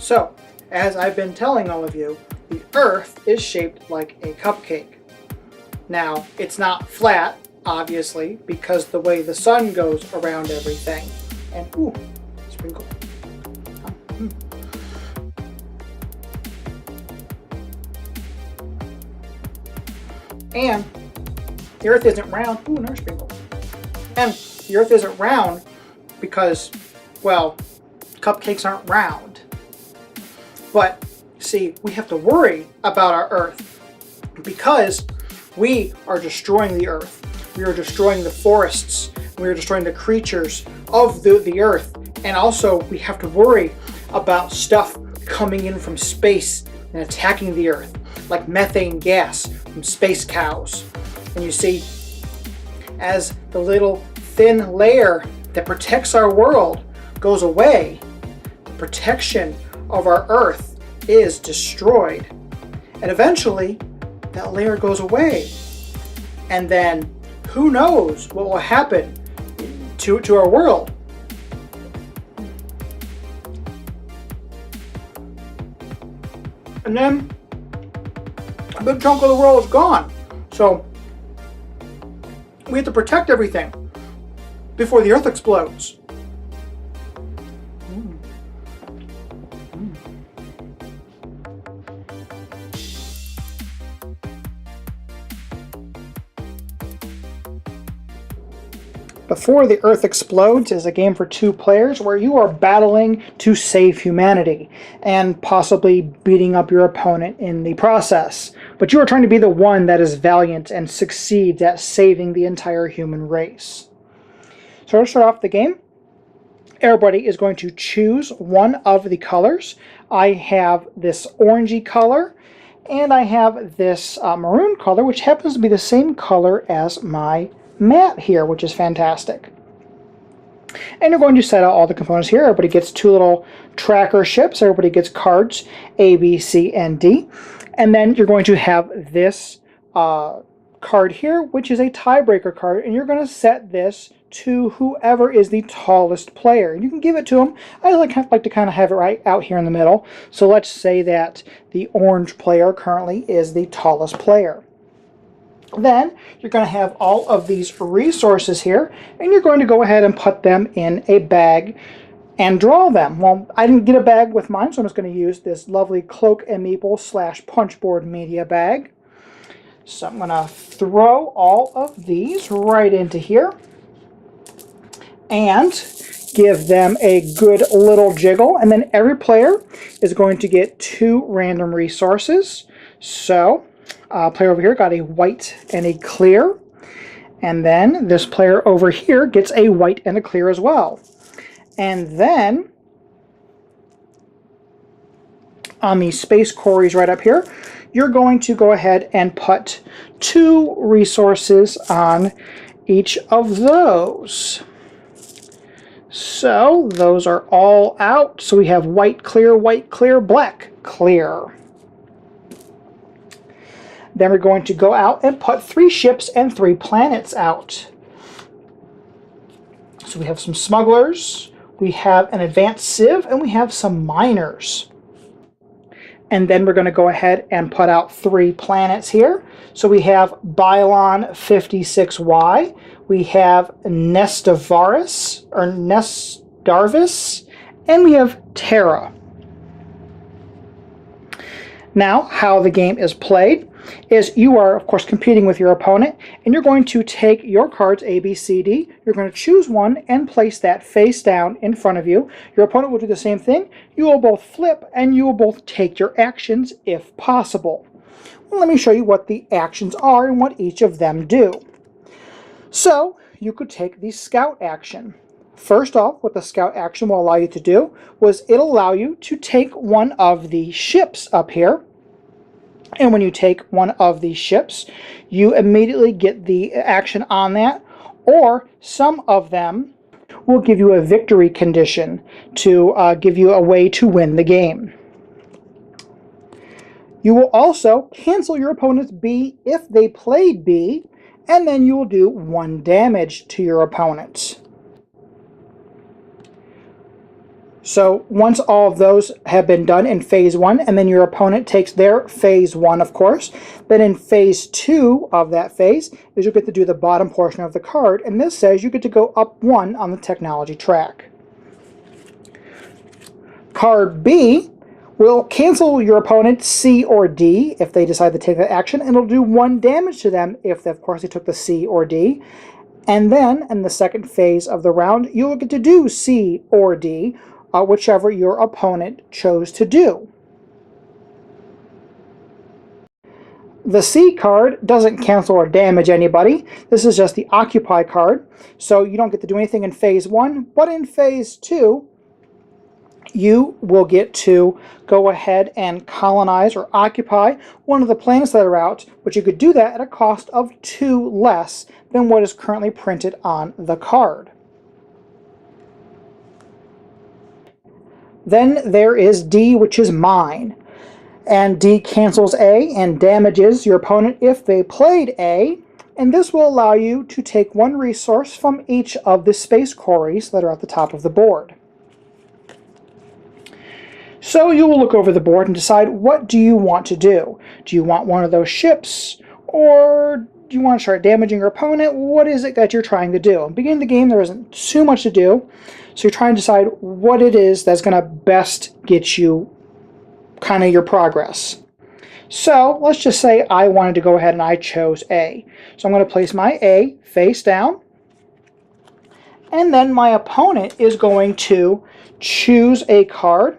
So, as I've been telling all of you, the Earth is shaped like a cupcake. Now, it's not flat, obviously, because the way the sun goes around everything. And, ooh, sprinkle. And the Earth isn't round. Ooh, another sprinkle. And the Earth isn't round because, well, cupcakes aren't round. But, see, we have to worry about our Earth because we are destroying the Earth. We are destroying the forests. We are destroying the creatures of the Earth. And also, we have to worry about stuff coming in from space and attacking the Earth, like methane gas from space cows. And you see, as the little thin layer that protects our world goes away, the protection of our Earth is destroyed. And eventually, that layer goes away. And then, who knows what will happen to our world. And then, a big chunk of the world is gone. So, we have to protect everything before the Earth explodes. Before the Earth Explodes is a game for 2 players where you are battling to save humanity and possibly beating up your opponent in the process. But you are trying to be the one that is valiant and succeeds at saving the entire human race. So to start off the game, everybody is going to choose one of the colors. I have this orangey color, and I have this maroon color, which happens to be the same color as my mat here, which is fantastic. And you're going to set out all the components here. Everybody gets 2 little tracker ships. Everybody gets cards A, B, C, and D. And then you're going to have this card here, which is a tiebreaker card, and you're going to set this to whoever is the tallest player. You can give it to them. I like to kind of have it right out here in the middle. So let's say that the orange player currently is the tallest player. Then you're going to have all of these resources here, and you're going to go ahead and put them in a bag and draw them. Well, I didn't get a bag with mine, so I'm just going to use this lovely Cloak and Meeple / Punchboard Media bag. So I'm going to throw all of these right into here and give them a good little jiggle. And then every player is going to get 2 random resources. So player over here got a white and a clear, and then this player over here gets a white and a clear as well. And then on the space quarries right up here, you're going to go ahead and put 2 resources on each of those. So those are all out. So we have white, clear, black, clear. Then we're going to go out and put 3 ships and 3 planets out. So we have some smugglers, we have an advanced civ, and we have some miners. And then we're going to go ahead and put out 3 planets here. So we have Bylon 56Y, we have Nestarvis, and we have Terra. Now, how the game is played is you are, of course, competing with your opponent, and you're going to take your cards A, B, C, D. You're going to choose one and place that face down in front of you. Your opponent will do the same thing. You will both flip, and you will both take your actions if possible. Well, let me show you what the actions are and what each of them do. So, you could take the scout action. First off, what the scout action will allow you to do was it'll allow you to take one of the ships up here. And when you take one of these ships, you immediately get the action on that, or some of them will give you a victory condition to give you a way to win the game. You will also cancel your opponent's B if they played B, and then you will do 1 damage to your opponent. So once all of those have been done in phase 1, and then your opponent takes their phase 1, of course, then in phase 2 of that phase is you get to do the bottom portion of the card, and this says you get to go up 1 on the technology track. Card B will cancel your opponent's C or D if they decide to take that action, and it'll do 1 damage to them if, of course, they took the C or D. And then, in the second phase of the round, you will get to do C or D, whichever your opponent chose to do. The C card doesn't cancel or damage anybody. This is just the Occupy card, so you don't get to do anything in phase 1, but in phase 2, you will get to go ahead and colonize or occupy one of the planets that are out, but you could do that at a cost of 2 less than what is currently printed on the card. Then there is D, which is mine. And D cancels A and damages your opponent if they played A, and this will allow you to take 1 resource from each of the space quarries that are at the top of the board. So you will look over the board and decide, what do you want to do? Do you want one of those ships, or do you want to start damaging your opponent? What is it that you're trying to do? At the beginning of the game, there isn't too much to do, so you're trying to decide what it is that's going to best get you kind of your progress. So let's just say I wanted to go ahead and I chose A. So I'm going to place my A face down, and then my opponent is going to choose a card,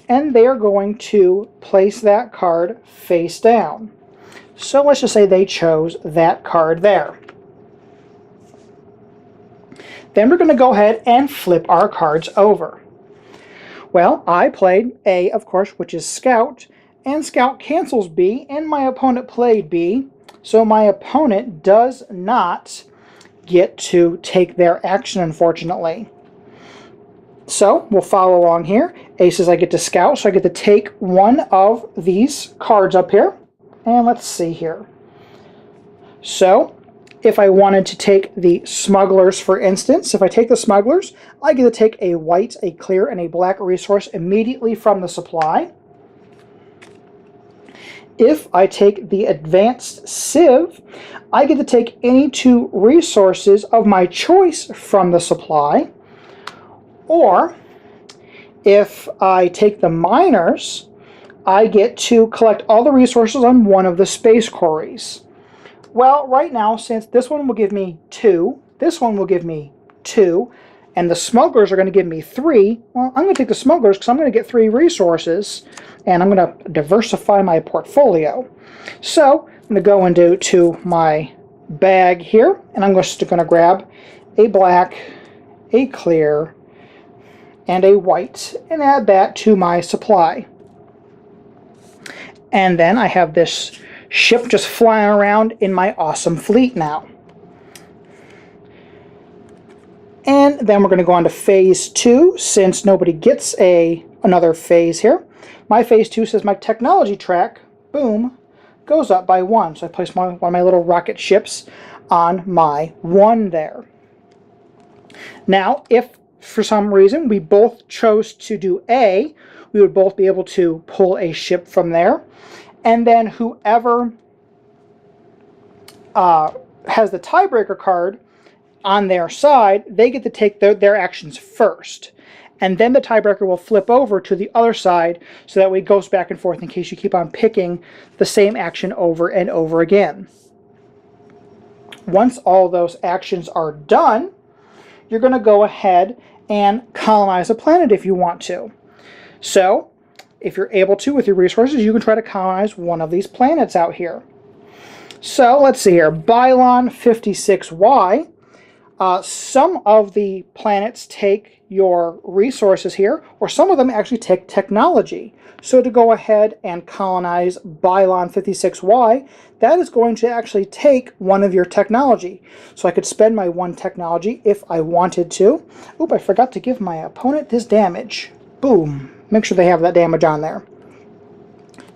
and they are going to place that card face down. So let's just say they chose that card there. Then we're going to go ahead and flip our cards over. Well, I played A, of course, which is Scout, and Scout cancels B, and my opponent played B, so my opponent does not get to take their action, unfortunately. So we'll follow along here. A says I get to Scout, so I get to take 1 of these cards up here. And let's see here. So if I wanted to take the Smugglers, for instance, if I take the Smugglers, I get to take a white, a clear, and a black resource immediately from the supply. If I take the Advanced Civ, I get to take any 2 resources of my choice from the supply. Or, if I take the Miners, I get to collect all the resources on one of the space quarries. Well, right now, since this one will give me 2, this one will give me 2, and the Smugglers are going to give me 3, well, I'm going to take the Smugglers because I'm going to get 3 resources, and I'm going to diversify my portfolio. So, I'm going to go into my bag here, and I'm just going to grab a black, a clear, and a white, and add that to my supply. And then I have this ship just flying around in my awesome fleet now. And then we're going to go on to phase 2, since nobody gets another phase here. My phase 2 says my technology track, boom, goes up by 1. So I place one of my little rocket ships on my 1 there. Now, if for some reason we both chose to do A, we would both be able to pull a ship from there, and then whoever has the tiebreaker card on their side, they get to take their actions first, and then the tiebreaker will flip over to the other side, so that way it goes back and forth in case you keep on picking the same action over and over again. Once all those actions are done, you're going to go ahead and colonize a planet if you want to. So, if you're able to with your resources, you can try to colonize one of these planets out here. So, let's see here. Bylon 56Y. Some of the planets take your resources here, or some of them actually take technology. So to go ahead and colonize Bylon 56Y, that is going to actually take 1 of your technology. So I could spend my 1 technology if I wanted to. Oop, I forgot to give my opponent this damage. Boom. Make sure they have that damage on there.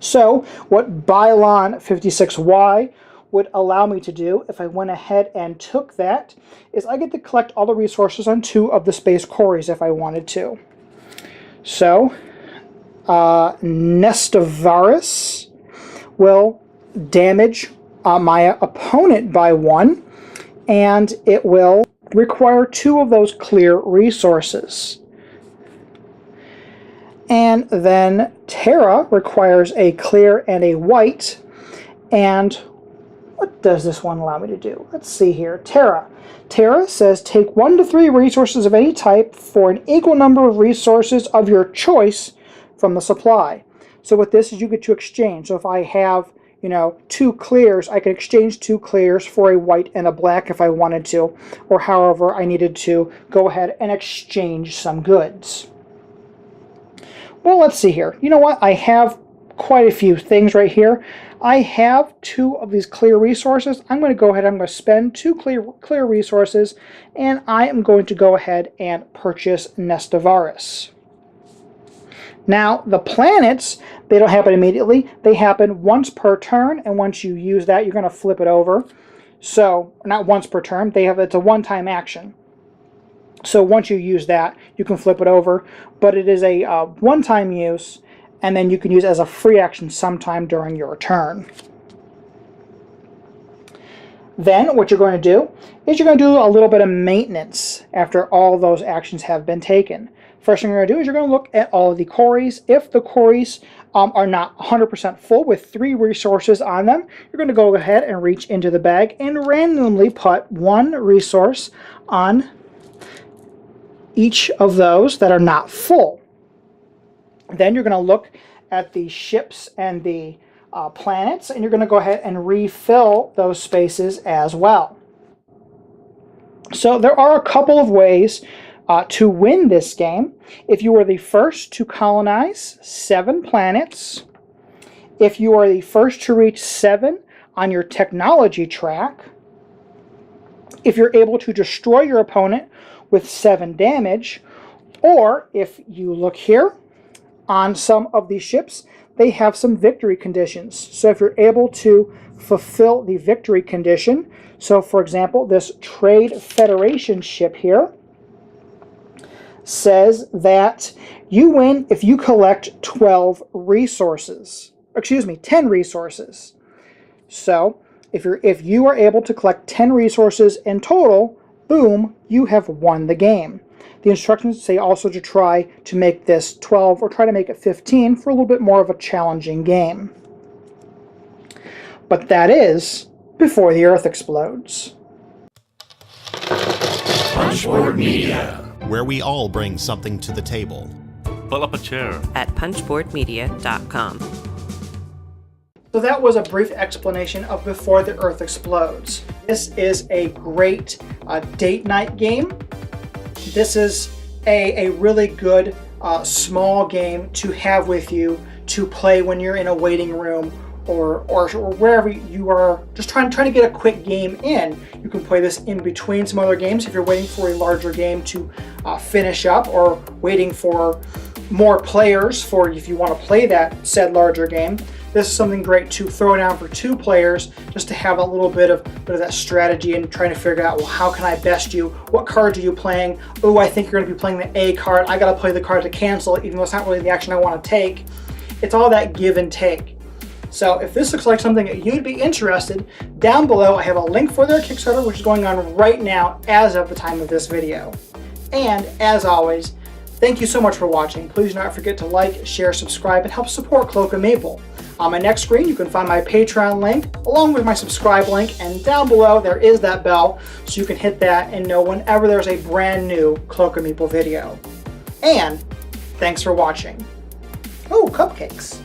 So what Bylon 56Y would allow me to do, if I went ahead and took that, is I get to collect all the resources on 2 of the space quarries if I wanted to. So, Nestavaris will damage my opponent by 1, and it will require 2 of those clear resources. And then Terra requires a clear and a white, and what does this one allow me to do? Let's see here. Terra. Terra says take 1 to 3 resources of any type for an equal number of resources of your choice from the supply. So what this is, you get to exchange. So if I have, 2 clears, I could exchange 2 clears for a white and a black if I wanted to, or however I needed to go ahead and exchange some goods. Well, let's see here. You know what? I have quite a few things right here. I have 2 of these clear resources. I'm going to go ahead, I'm going to spend 2 clear resources, and I am going to go ahead and purchase Nestavaris. Now, the planets, they don't happen immediately. They happen once per turn, and once you use that, you're going to flip it over. So, not once per turn, it's a one-time action. So once you use that, you can flip it over, but it is a one-time use, and then you can use it as a free action sometime during your turn. Then what you're going to do is you're going to do a little bit of maintenance after all those actions have been taken. First thing you're going to do is you're going to look at all of the quarries. If the quarries are not 100% full with 3 resources on them, you're going to go ahead and reach into the bag and randomly put 1 resource on each of those that are not full. Then you're going to look at the ships and the planets, and you're going to go ahead and refill those spaces as well. So there are a couple of ways to win this game. If you are the first to colonize 7 planets, if you are the first to reach 7 on your technology track, if you're able to destroy your opponent with 7 damage, or if you look here on some of these ships, they have some victory conditions. So if you're able to fulfill the victory condition, so for example, this Trade Federation ship here says that you win if you collect 10 resources. So if you are able to collect 10 resources in total, boom, you have won the game. The instructions say also to try to make this 12 or try to make it 15 for a little bit more of a challenging game. But that is before the Earth explodes. Punchboard Media, where we all bring something to the table. Pull up a chair at punchboardmedia.com. So that was a brief explanation of Before the Earth Explodes. This is a great date night game. This is a really good small game to have with you to play when you're in a waiting room or wherever you are just trying to get a quick game in. You can play this in between some other games if you're waiting for a larger game to finish up, or waiting for more players for if you want to play that said larger game. This is something great to throw down for 2 players, just to have a little bit of that strategy and trying to figure out, well, how can I best you? What cards are you playing? Oh, I think you're going to be playing the A card. I got to play the card to cancel it, even though it's not really the action I want to take. It's all that give and take. So if this looks like something that you'd be interested, down below I have a link for their Kickstarter, which is going on right now as of the time of this video. And as always, thank you so much for watching. Please do not forget to like, share, subscribe, and help support Cloak and Meeple. On my next screen, you can find my Patreon link, along with my subscribe link, and down below there is that bell, so you can hit that and know whenever there's a brand new Cloak and Meeple video. And thanks for watching. Oh, cupcakes.